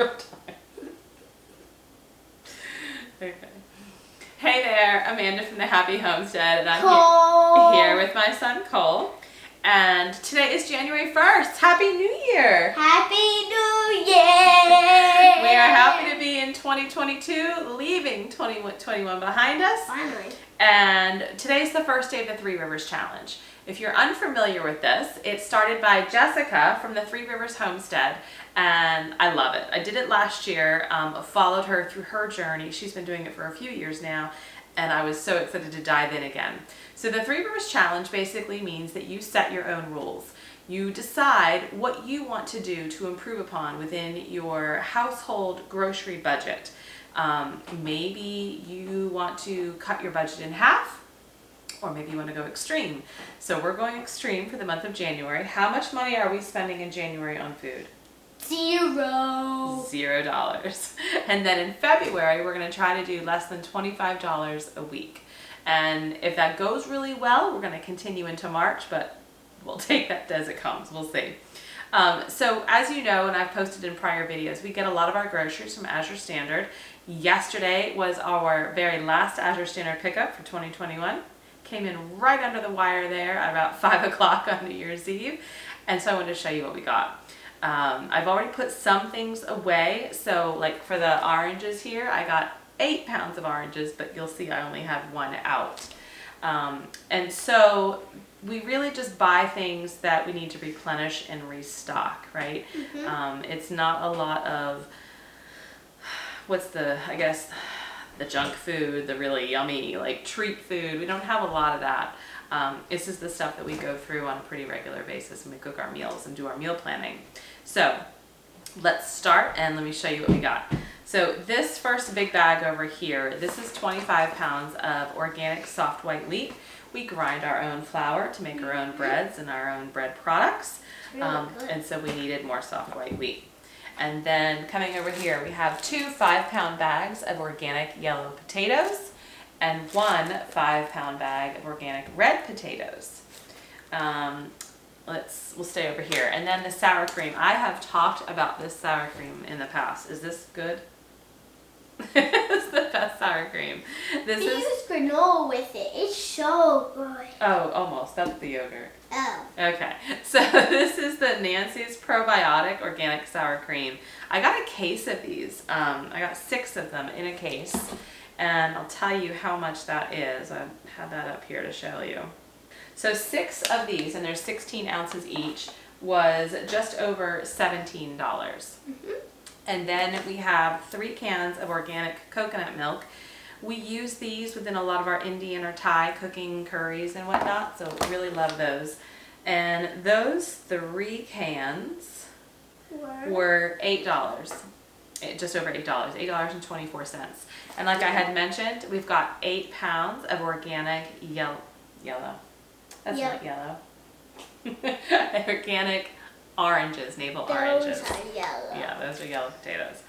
0 times. Okay. Hey there, Amanda from the Happy Homestead, and I'm here with my son Cole. And today is January 1st. Happy New Year! Happy New Year! We are happy to be in 2022, leaving 2021 behind us. Finally. And today's the first day of the Three Rivers Challenge. If you're unfamiliar with this, it started by Jessica from the Three Rivers Homestead, and I love it. I did it last year, followed her through her journey. She's been doing it for a few years now, and I was so excited to dive in again. So the Three Rivers Challenge basically means that you set your own rules. You decide what you want to do to improve upon within your household grocery budget. Maybe you want to cut your budget in half, or maybe you want to go extreme. So we're going extreme for the month of January. How much money are we spending in January on food? $0. $0. And then in February, we're going to try to do less than $25 a week. And if that goes really well, we're going to continue into March, but we'll take that as it comes. We'll see. So as you know, and I've posted in prior videos, we get a lot of our groceries from Azure Standard. Yesterday was our very last Azure Standard pickup for 2021. Came in right under the wire there at about 5 o'clock on New Year's Eve. And so I wanted to show you what we got. I've already put some things away. So like for the oranges here, I got 8 pounds of oranges, but you'll see I only have 1 out. And so we really just buy things that we need to replenish and restock, right? Mm-hmm. It's not a lot of, the junk food, the really yummy like treat food. We don't have a lot of that. This is the stuff that we go through on a pretty regular basis when we cook our meals and do our meal planning. So let's start and let me show you what we got. So this first big bag over here, this is 25 pounds of organic soft white wheat. We grind our own flour to make our own breads and our own bread products. And so we needed more soft white wheat. And then coming over here, we have 2 5-pound bags of organic yellow potatoes and 1 5-pound bag of organic red potatoes. We'll stay over here. And then the sour cream. I have talked about this sour cream in the past. Is this good? This is the best sour cream. We use granola with it. It's so good. Oh, almost. That's the yogurt. Oh. Okay. So this is the Nancy's Probiotic Organic Sour Cream. I got a case of these. I got 6 of them in a case. And I'll tell you how much that is. I have that up here to show you. So 6 of these, and there's 16 ounces each, was just over $17. Mm-hmm. And then we have 3 cans of organic coconut milk. We use these within a lot of our Indian or Thai cooking curries and whatnot, so really love those. And those 3 cans were $8. Just over $8, $8.24. And like I had mentioned, we've got 8 pounds of organic yellow. That's not yellow. Organic oranges, navel oranges. Those are yellow. Yeah, those are yellow potatoes.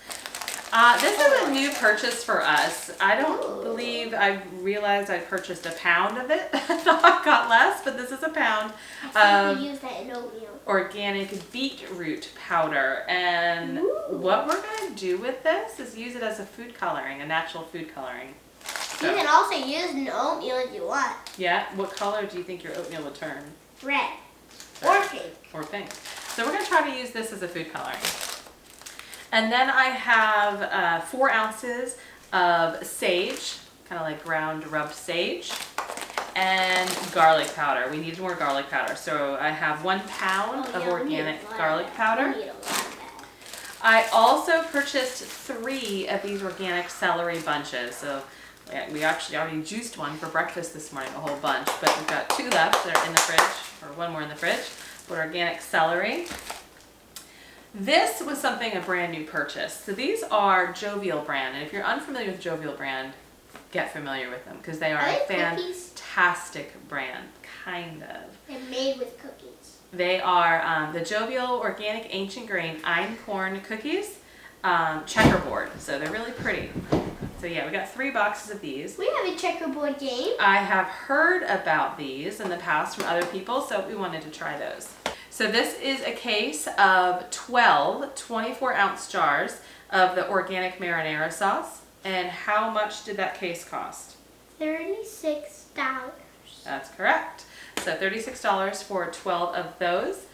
This is a new purchase for us. I don't believe I've realized I purchased a pound of it. I thought I got less, but this is a pound of we use that in oatmeal. Organic beetroot powder. And what we're going to do with this is use it as a food coloring, a natural food coloring. So, you can also use it in oatmeal if you want. Yeah? What color do you think your oatmeal would turn? Red. Or pink. Or pink. So we're going to try to use this as a food coloring. And then I have 4 ounces of sage, kind of like ground rubbed sage, and garlic powder. We need more garlic powder. So I have 1 pound of organic garlic powder. I also purchased 3 of these organic celery bunches. So we actually already juiced 1 for breakfast this morning, a whole bunch, but we've got 2 left that are in the fridge, or 1 more in the fridge, with organic celery. This was a brand new purchase. So these are Jovial brand, and if you're unfamiliar with Jovial brand, get familiar with them because they are a fantastic brand, kind of. They're made with cookies. They are the Jovial Organic Ancient Grain Einkorn Cookies, checkerboard. So they're really pretty. So yeah, we got 3 boxes of these. We have a checkerboard game. I have heard about these in the past from other people, so we wanted to try those. So this is a case of 12 24-ounce jars of the organic marinara sauce. And how much did that case cost? $36. That's correct. So $36 for 12 of those.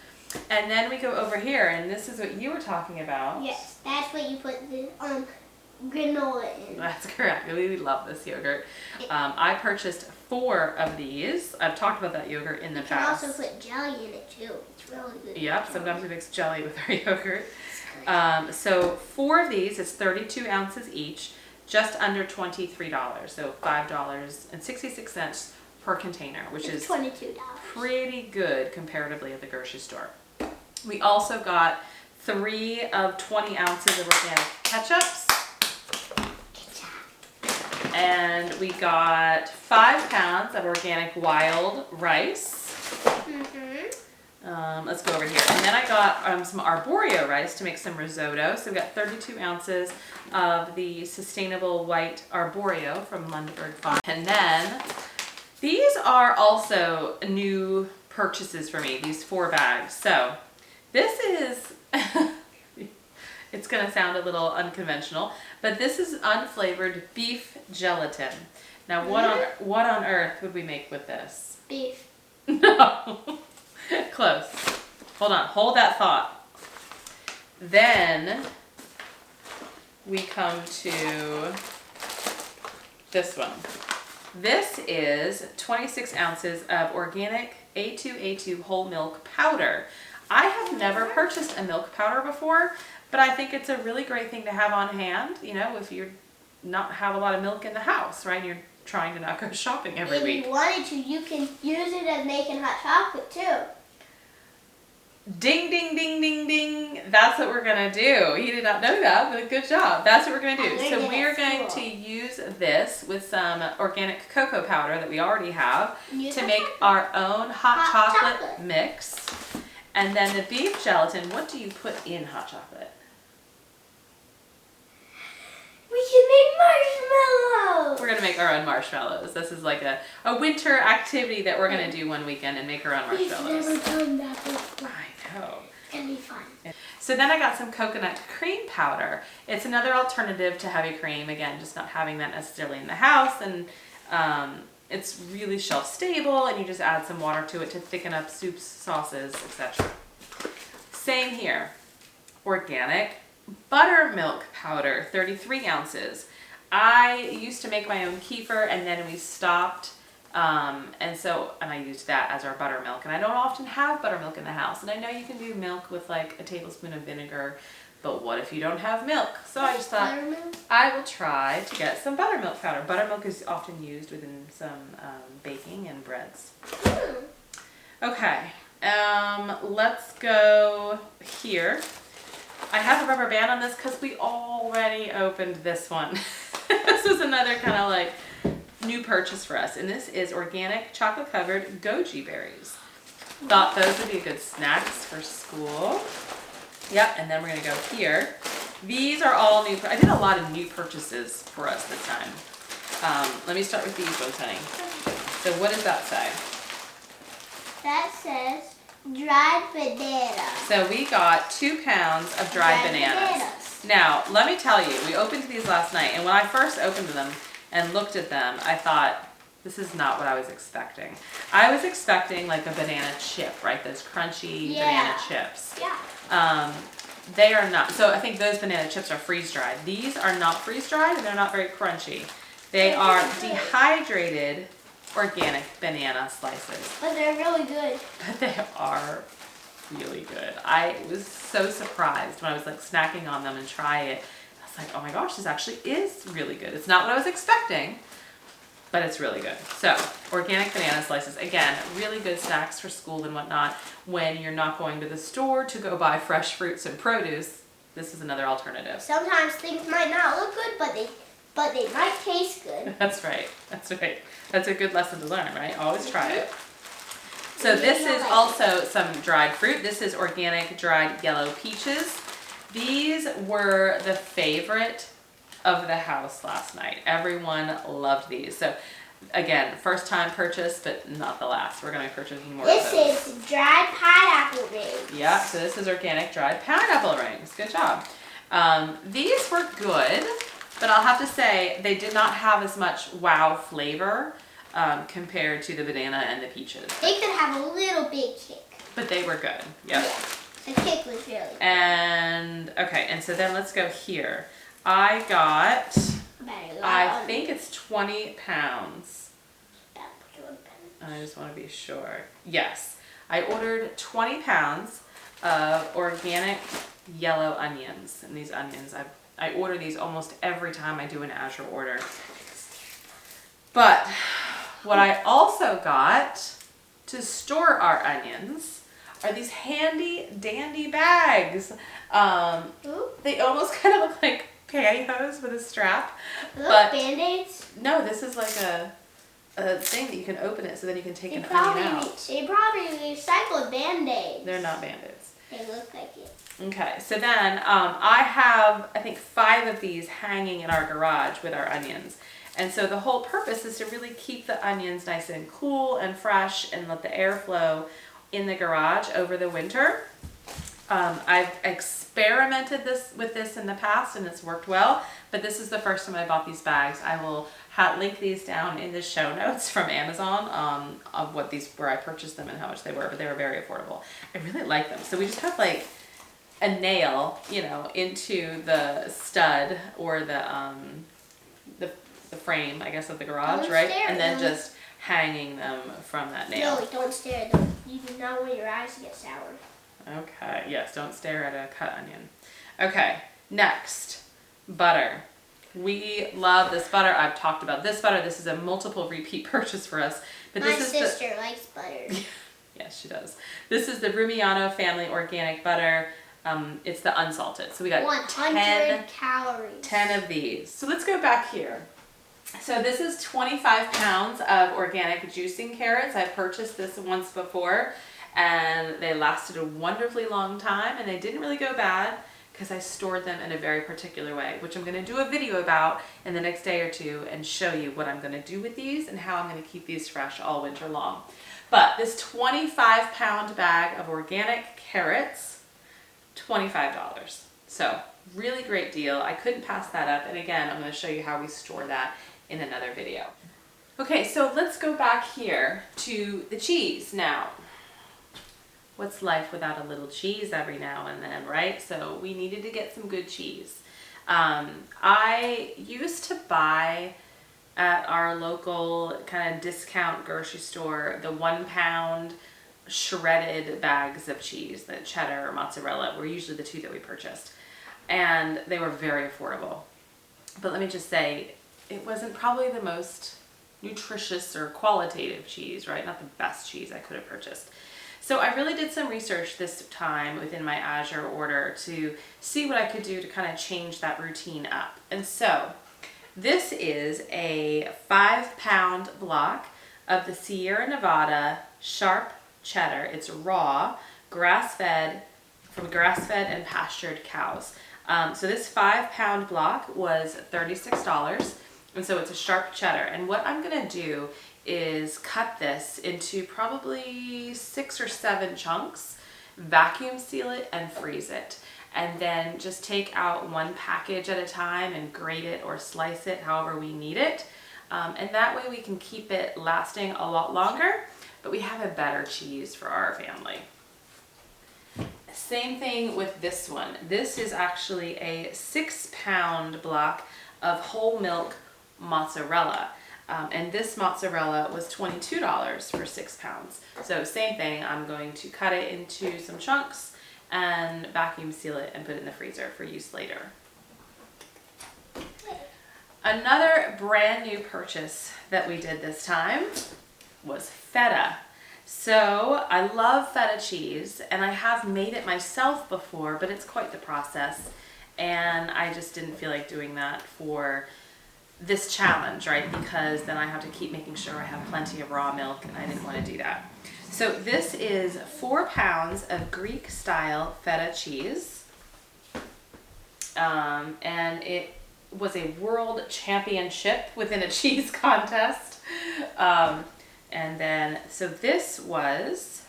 And then we go over here, and this is what you were talking about. Yes, that's what you put the granola in. That's correct. We love this yogurt. I purchased 4 of these. I've talked about that yogurt in the past. You can also put jelly in it too. It's really good. Yep, sometimes we mix jelly with our yogurt. So 4 of these is 32 ounces each, just under $23. So $5.66 per container, which is $22. pretty good comparatively at the grocery store. We also got 3 of 20 ounces of organic ketchups. And we got 5 pounds of organic wild rice. Let's go over here. And then I got some arborio rice to make some risotto. So we got 32 ounces of the sustainable white arborio from Lundberg Farm. And then these are also new purchases for me, these 4 bags. So this is, it's going to sound a little unconventional, but this is unflavored beef gelatin. Now, what on earth would we make with this? Beef. No. Close. Hold on. Hold that thought. Then we come to this one. This is 26 ounces of organic A2A2 whole milk powder. I have never purchased a milk powder before, but I think it's a really great thing to have on hand, you know, if you're not have a lot of milk in the house, right? You're trying to not go shopping every week. If you wanted to, you can use it as making hot chocolate too. Ding, ding, ding, ding, ding. That's what we're going to do. You did not know that, but good job. That's what we're going to do. So we are going to use this with some organic cocoa powder that we already have to make our own hot chocolate mix. And then the beef gelatin, what do you put in hot chocolate? We can make marshmallows. We're going to make our own marshmallows. This is like a winter activity that we're going to do one weekend and make our own marshmallows. We've never done that before. I know. It's going to be fun. So then I got some coconut cream powder. It's another alternative to heavy cream. Again, just not having that necessarily in the house. And it's really shelf stable, and you just add some water to it to thicken up soups, sauces, etc. Same here. Organic buttermilk powder, 33 ounces. I used to make my own kefir, and then we stopped, and I used that as our buttermilk. And I don't often have buttermilk in the house, and I know you can do milk with like a tablespoon of vinegar, but what if you don't have milk? So I just thought I will try to get some buttermilk powder. Buttermilk is often used within some baking and breads. Okay, let's go here. I have a rubber band on this because we already opened this one. This is another kind of like new purchase for us. And this is organic chocolate covered goji berries. Thought those would be good snacks for school. Yep, and then we're going to go here. These are all new. I did a lot of new purchases for us this time. Let me start with these ones, honey. So what does that say? That says dried bananas. So we got 2 pounds of dried bananas. Now, let me tell you, we opened these last night, and when I first opened them and looked at them, I thought, this is not what I was expecting. I was expecting like a banana chip, right? Those crunchy banana chips. Yeah. They are not. So I think those banana chips are freeze-dried. These are not freeze-dried, and they're not very crunchy. They are dehydrated organic banana slices. But they're really good. But they are really good. I was so surprised when I was like snacking on them and trying it. I was like, oh my gosh, this actually is really good. It's not what I was expecting, but it's really good. So, organic banana slices, again, really good snacks for school and whatnot. When you're not going to the store to go buy fresh fruits and produce, this is another alternative. Sometimes things might not look good, but they might taste good. That's right. That's right. That's a good lesson to learn, right? Always try it. So this is also some dried fruit. This is organic dried yellow peaches. These were the favorite of the house last night. Everyone loved these. So again, first time purchase, but not the last. We're going to purchase more of those. This is dried pineapple rings. Yeah, so this is organic dried pineapple rings. Good job. These were good, but I'll have to say they did not have as much wow flavor compared to the banana and the peaches. They could have a little big kick. But they were good. Yep. Yeah. The kick was really good. And okay, and so then let's go here. I got, I think it's 20 pounds. I just want to be sure. Yes, I ordered 20 pounds of organic yellow onions. And these onions, I order these almost every time I do an Azure order. But what I also got to store our onions are these handy dandy bags. They almost kind of look like pantyhose with a strap. But Band-Aids? No, this is like a thing that you can open it so then you can take an onion out. They probably recycled Band-Aids. They're not Band-Aids. They look like it. Okay, so then I have, I think, 5 of these hanging in our garage with our onions. And so the whole purpose is to really keep the onions nice and cool and fresh and let the air flow in the garage over the winter. I've experimented with this in the past and it's worked well, but this is the first time I bought these bags. I will link these down in the show notes from Amazon of where I purchased them and how much they were, but they were very affordable. I really like them. So we just have like a nail, you know, into the stud or the frame, I guess, of the garage, right? And then just hanging them from that nail. No, don't stare at them. You do not want your eyes to get sour. Okay, yes, don't stare at a cut onion. Okay, next, butter. We love this butter. I've talked about this butter. This is a multiple repeat purchase for us. But My sister likes butter. Yes, she does. This is the Rumiano family organic butter. It's the unsalted. So we got 100 calories. 10 of these. So let's go back here. So this is 25 pounds of organic juicing carrots. I purchased this once before and they lasted a wonderfully long time and they didn't really go bad because I stored them in a very particular way, which I'm going to do a video about in the next day or two and show you what I'm going to do with these and how I'm going to keep these fresh all winter long. But this 25-pound bag of organic carrots, $25. So really great deal. I couldn't pass that up. And again, I'm going to show you how we store that in another video. Okay, so let's go back here to the cheese now. What's life without a little cheese every now and then, right? So we needed to get some good cheese. I used to buy at our local kind of discount grocery store the 1-pound shredded bags of cheese, the cheddar or mozzarella were usually the 2 that we purchased. And they were very affordable. But let me just say, it wasn't probably the most nutritious or qualitative cheese, right? Not the best cheese I could have purchased. So I really did some research this time within my Azure order to see what I could do to kind of change that routine up. And so this is a 5-pound block of the Sierra Nevada sharp cheddar. It's raw, grass-fed, from grass-fed and pastured cows. So this 5-pound block was $36. And so it's a sharp cheddar. And what I'm gonna do is cut this into probably 6 or 7 chunks, vacuum seal it and freeze it. And then just take out 1 package at a time and grate it or slice it however we need it. And that way we can keep it lasting a lot longer, but we have a better cheese for our family. Same thing with this one. This is actually a 6-pound block of whole milk mozzarella. And this mozzarella was $22 for 6 pounds. So same thing, I'm going to cut it into some chunks and vacuum seal it and put it in the freezer for use later. Another brand new purchase that we did this time was feta. So I love feta cheese and I have made it myself before, but it's quite the process. And I just didn't feel like doing that for this challenge, right? Because then I have to keep making sure I have plenty of raw milk and I didn't want to do that. So this is 4 pounds of Greek style feta cheese. And it was a world championship within a cheese contest. And then, so this was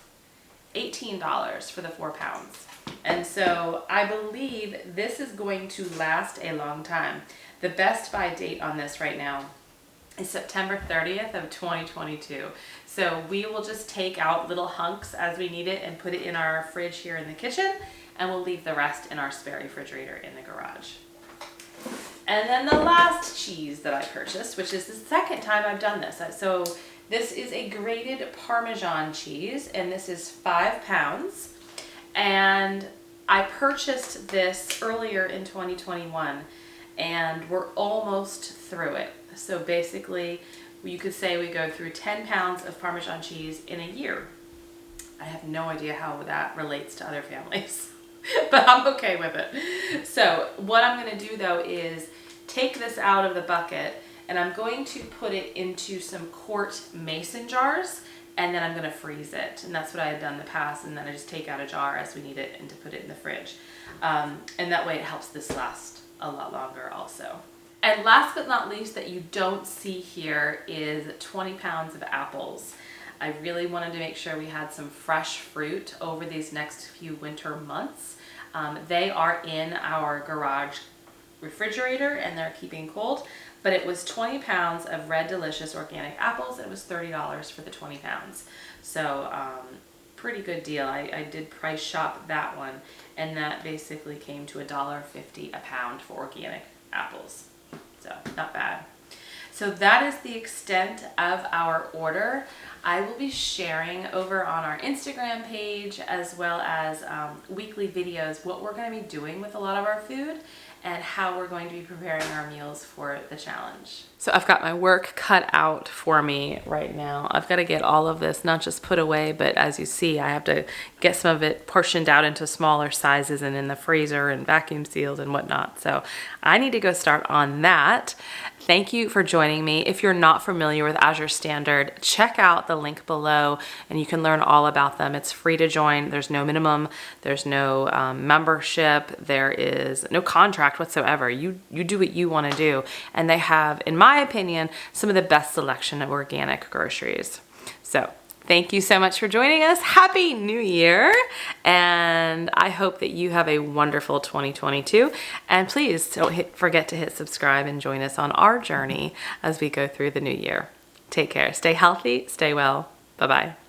$18 for the 4 pounds. And so I believe this is going to last a long time. The best by date on this right now is September 30th of 2022. So we will just take out little hunks as we need it and put it in our fridge here in the kitchen, and we'll leave the rest in our spare refrigerator in the garage. And then the last cheese that I purchased, which is the second time I've done this. So this is a grated Parmesan cheese, and this is 5 pounds. And I purchased this earlier in 2021, and we're almost through it. So basically, you could say we go through 10 pounds of Parmesan cheese in a year. I have no idea how that relates to other families, but I'm okay with it. So what I'm going to do though is take this out of the bucket, and I'm going to put it into some quart mason jars, and then I'm going to freeze it. And that's what I had done in the past, and then I just take out a jar as we need it and to put it in the fridge. And that way it helps this last a lot longer also. And last but not least that you don't see here is 20 pounds of apples. I really wanted to make sure we had some fresh fruit over these next few winter months. They are in our garage refrigerator and they're keeping cold, but it was 20 pounds of red delicious organic apples. It was $30 for the 20 pounds. So pretty good deal. I did price shop that one, and that basically came to $1.50 a pound for organic apples. So not bad. So that is the extent of our order. I will be sharing over on our Instagram page, as well as weekly videos, what we're going to be doing with a lot of our food and how we're going to be preparing our meals for the challenge. So I've got my work cut out for me right now. I've got to get all of this not just put away, but as you see, I have to get some of it portioned out into smaller sizes and in the freezer and vacuum sealed and whatnot. So I need to go start on that. Thank you for joining me. If you're not familiar with Azure Standard, check out the link below and you can learn all about them. It's free to join. There's no minimum. There's no membership. There is no contract whatsoever. You do what you want to do. And they have, in my opinion, some of the best selection of organic groceries. So thank you so much for joining us. Happy New Year. And I hope that you have a wonderful 2022. And please don't forget to hit subscribe and join us on our journey as we go through the new year. Take care. Stay healthy. Stay well. Bye-bye.